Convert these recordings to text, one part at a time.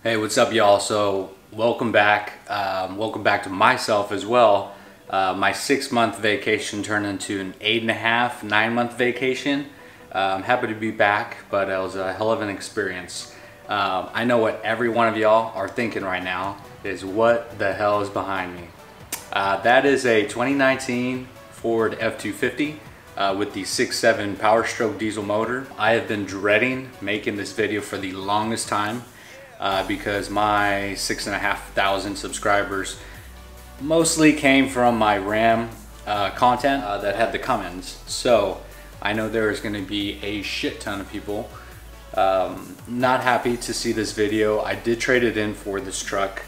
Hey, what's up, y'all? So welcome back. Welcome back to myself as well. My 6-month vacation turned into an 8.5, 9-month vacation. I'm happy to be back, but it was a hell of an experience. I know what every one of y'all are thinking right now is, what the hell is behind me? That is a 2019 Ford F250 with the 6.7 Powerstroke diesel motor. I have been dreading making this video for the longest time. Because my 6,500 subscribers mostly came from my Ram content that had the Cummins. So I know there is going to be a shit ton of people not happy to see this video. I did trade it in for this truck.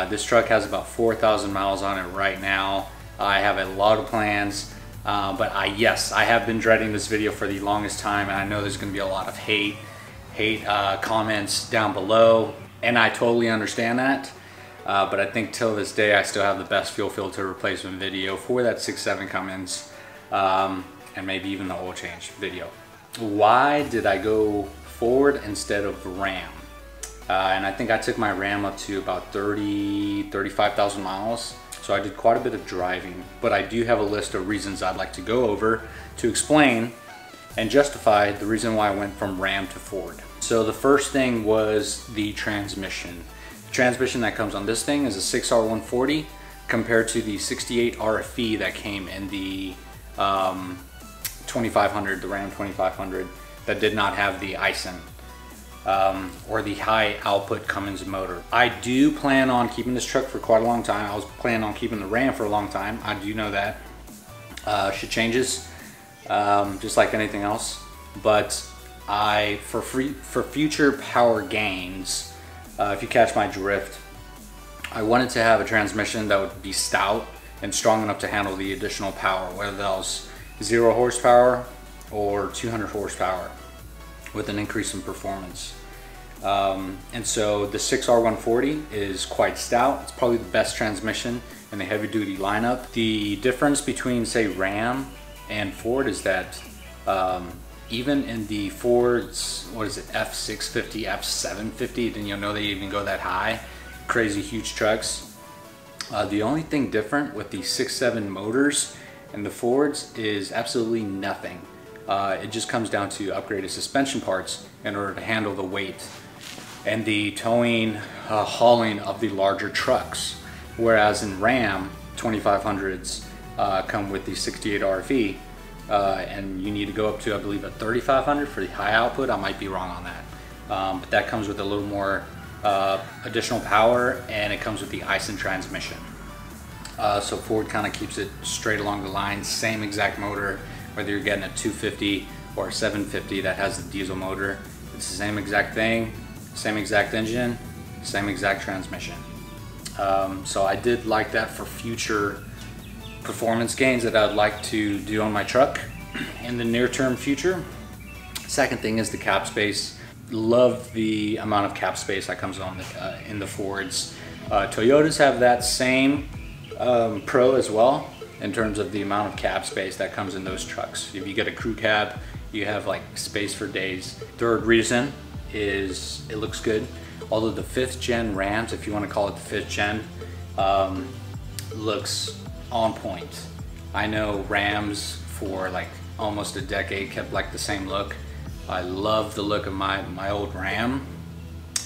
This truck has about 4,000 miles on it right now. I have a lot of plans, but yes, I have been dreading this video for the longest time, and I know there's going to be a lot of hate comments down below, and I totally understand that, but I think till this day I still have the best fuel filter replacement video for that 6.7 Cummins, and maybe even the oil change video. Why did I go Ford instead of Ram? And I think I took my Ram up to about 35,000 miles, so I did quite a bit of driving, but I do have a list of reasons I'd like to go over to explain and justify the reason why I went from Ram to Ford. So the first thing was the transmission. The transmission that comes on this thing is a 6R140 compared to the 68 RFE that came in the 2500, the Ram 2500, that did not have the ISIN or the high output Cummins motor. I do plan on keeping this truck for quite a long time. I was planning on keeping the Ram for a long time. I do know that. Shit changes. Just like anything else, but for future power gains, if you catch my drift, I wanted to have a transmission that would be stout and strong enough to handle the additional power, whether that was 0 horsepower or 200 horsepower with an increase in performance. And so the 6R140 is quite stout. It's probably the best transmission in the heavy duty lineup. The difference between, say, Ram and Ford is that even in the Ford's, what is it, F650, F750, didn't you know they even go that high, crazy huge trucks. The only thing different with the 6.7 motors and the Fords is absolutely nothing. It just comes down to upgraded suspension parts in order to handle the weight and the towing, hauling of the larger trucks. Whereas in Ram 2500s, come with the 68 RFE, and you need to go up to, I believe, a 3500 for the high output. I might be wrong on that, but that comes with a little more additional power, and it comes with the ISIN transmission. So Ford kind of keeps it straight along the line, same exact motor, whether you're getting a 250 or a 750 that has the diesel motor. It's the same exact thing, same exact engine, same exact transmission. So I did like that for future performance gains that I'd like to do on my truck in the near-term future. Second thing is the cap space. Love the amount of cap space that comes on in the Fords. Toyotas have that same pro as well in terms of the amount of cab space that comes in those trucks. If you get a crew cab, you have like space for days. Third reason is it looks good. Although the 5th gen Rams, if you want to call it the 5th gen, looks on point. I know Rams for like almost a decade kept like the same look. I love the look of my old Ram,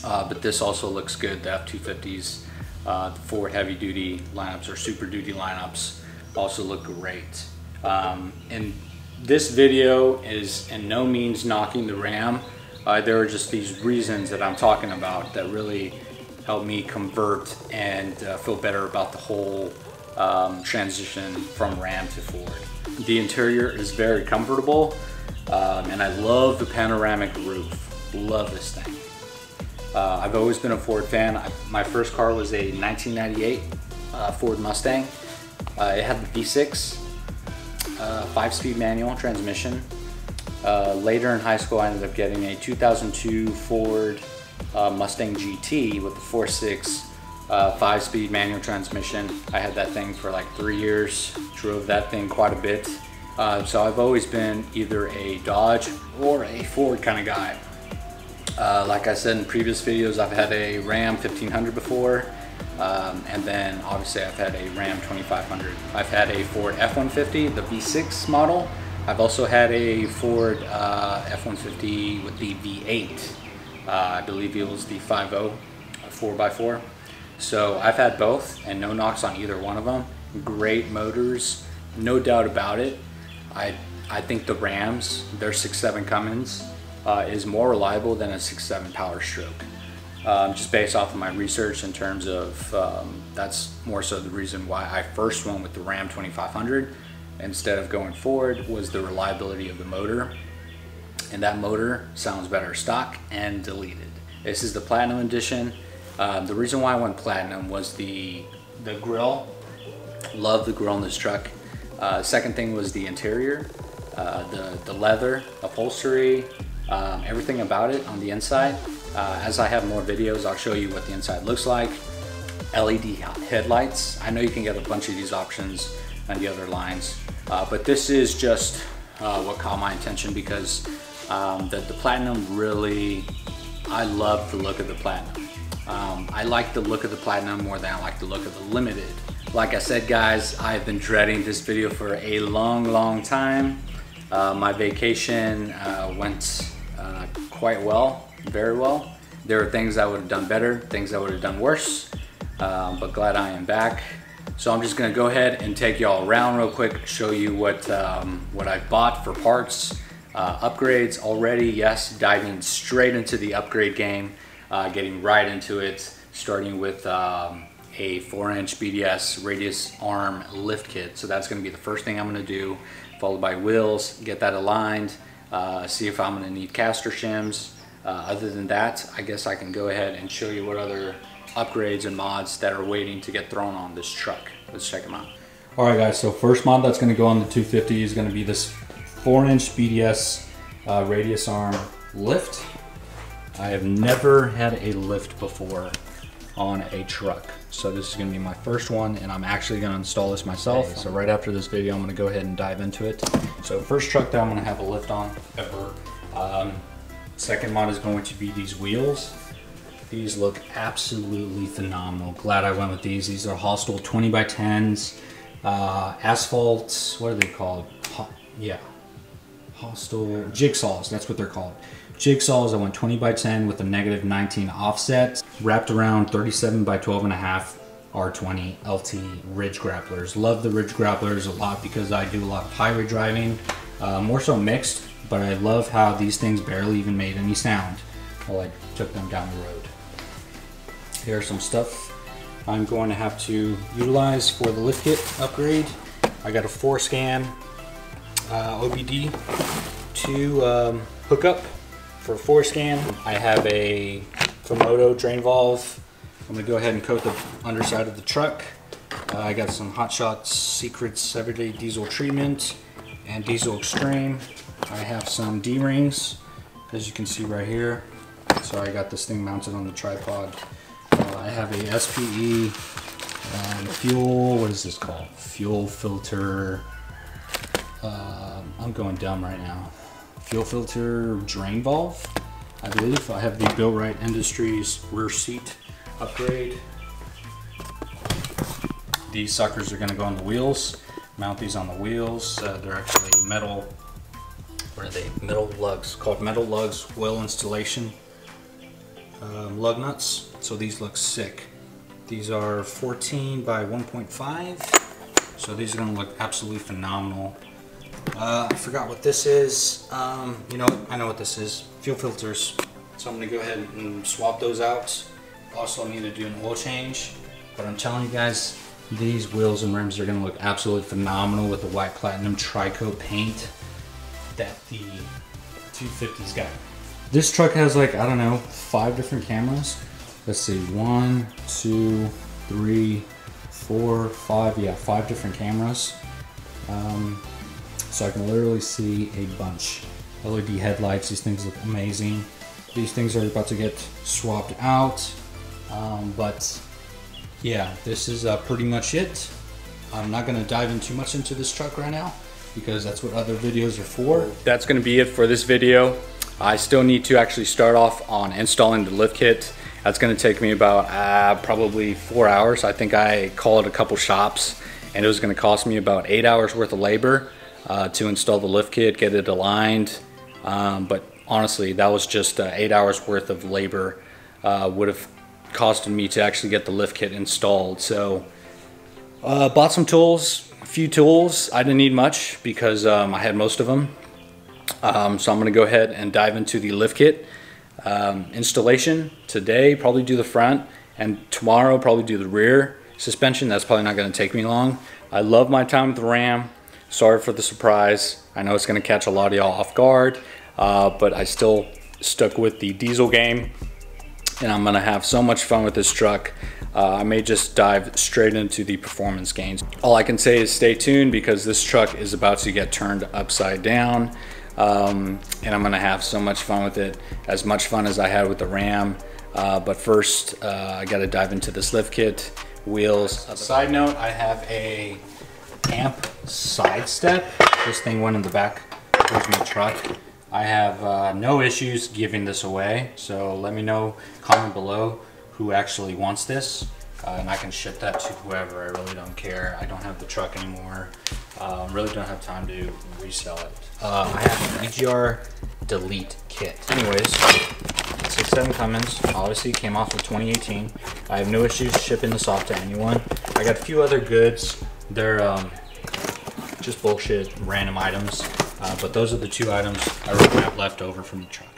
but this also looks good. The F250s, the Ford heavy duty lineups or super duty lineups also look great. And this video is in no means knocking the Ram. There are just these reasons that I'm talking about that really helped me convert and feel better about the whole transition from Ram to Ford. The interior is very comfortable, and I love the panoramic roof. Love this thing. I've always been a Ford fan. My first car was a 1998 Ford Mustang. It had the V6, 5-speed manual transmission. Later in high school, I ended up getting a 2002 Ford Mustang GT with the 4.6 5-speed manual transmission. I had that thing for like 3 years, drove that thing quite a bit. So I've always been either a Dodge or a Ford kind of guy. Like I said in previous videos, I've had a Ram 1500 before, and then obviously I've had a Ram 2500. I've had a Ford F150, the V6 model. I've also had a Ford F150 with the V8. I believe it was the 5.0 4x4. So I've had both, and no knocks on either one of them. Great motors, no doubt about it. I think the Rams, their 6.7 Cummins, is more reliable than a 6.7 Powerstroke. Just based off of my research in terms of, that's more so the reason why I first went with the Ram 2500 instead of going Ford, was the reliability of the motor. And that motor sounds better stock and deleted. This is the Platinum Edition. The reason why I went Platinum was the grille. Love the grille in this truck. Second thing was the interior, the leather, upholstery, everything about it on the inside. As I have more videos, I'll show you what the inside looks like. LED headlights. I know you can get a bunch of these options on the other lines, but this is just what caught my attention because the Platinum really, I love the look of the Platinum. I like the look of the Platinum more than I like the look of the Limited. Like I said, guys, I've been dreading this video for a long time. My vacation went quite well, very well. There are things I would have done better, things I would have done worse, but glad I am back. So I'm just gonna go ahead and take y'all around real quick, show you what I bought for parts, upgrades already. Yes, diving straight into the upgrade game, getting right into it, starting with a 4-inch BDS radius arm lift kit. So that's gonna be the first thing I'm gonna do, followed by wheels, get that aligned, see if I'm gonna need caster shims. Other than that, I guess I can go ahead and show you what other upgrades and mods that are waiting to get thrown on this truck. Let's check them out. All right, guys, so first mod that's gonna go on the 250 is gonna be this 4-inch BDS radius arm lift. I have never had a lift before on a truck. So this is gonna be my first one, and I'm actually gonna install this myself. So right after this video, I'm gonna go ahead and dive into it. So first truck that I'm gonna have a lift on ever. Second mod is going to be these wheels. These look absolutely phenomenal. Glad I went with these. These are Hostel 20x10s. Asphalt, what are they called? Hostel jigsaws, that's what they're called. Jigsaws, I went 20x10 with a -19 offset, wrapped around 37x12.5 R20 LT ridge grapplers. Love the ridge grapplers a lot because I do a lot of highway driving, more so mixed, but I love how these things barely even made any sound while I took them down the road. Here's some stuff I'm going to have to utilize for the lift kit upgrade. I got a 4-scan OBD to hook up for 4-scan. I have a Komodo drain valve. I'm gonna go ahead and coat the underside of the truck. I got some Hot Shots Secrets Everyday Diesel Treatment and Diesel Extreme. I have some D-rings, as you can see right here. So I got this thing mounted on the tripod. I have a SPE fuel, what is this called? Fuel filter, I'm going dumb right now. Fuel filter drain valve, I believe. I have the Built-Right Industries rear seat upgrade. These suckers are gonna go on the wheels. Mount these on the wheels. They're actually metal, what are they? Metal lugs, called metal lugs, wheel installation. Lug nuts, so these look sick. These are 14x1.5, so these are gonna look absolutely phenomenal. I forgot what this is. You know, I know what this is. Fuel filters. So I'm gonna go ahead and swap those out. Also need to do an oil change, but I'm telling you guys, these wheels and rims are gonna look absolutely phenomenal with the white platinum tri-coat paint that the 250's got. This truck has like, I don't know, 5 different cameras. Let's see, 1, 2, 3, 4, 5, yeah, 5 different cameras. So I can literally see a bunch. LED headlights, these things look amazing. These things are about to get swapped out. But yeah, this is pretty much it. I'm not gonna dive in too much into this truck right now because that's what other videos are for. That's gonna be it for this video. I still need to actually start off on installing the lift kit. That's going to take me about probably 4 hours. I think I called a couple shops and it was going to cost me about 8 hours worth of labor to install the lift kit, get it aligned. But honestly, that was just 8 hours worth of labor would have costed me to actually get the lift kit installed. So bought some tools, a few tools. I didn't need much because I had most of them. So I'm going to go ahead and dive into the lift kit installation. Today probably do the front, and tomorrow probably do the rear suspension. That's probably not going to take me long. I love my time with the Ram. Sorry for the surprise. I know it's going to catch a lot of y'all off guard, but I still stuck with the diesel game, and I'm going to have so much fun with this truck. I may just dive straight into the performance gains. All I can say is stay tuned, because this truck is about to get turned upside down. And I'm gonna have so much fun with it, as much fun as I had with the Ram. But first, I gotta dive into this lift kit, wheels. Side note, I have a amp side step. This thing went in the back towards my truck. I have no issues giving this away, so let me know, comment below who actually wants this. And I can ship that to whoever. I really don't care. I don't have the truck anymore. Really don't have time to resell it. I have an EGR delete kit. Anyways, 6.7 Cummins, obviously came off of 2018. I have no issues shipping this off to anyone. I got a few other goods. They're just bullshit random items, but those are the two items I really have left over from the truck.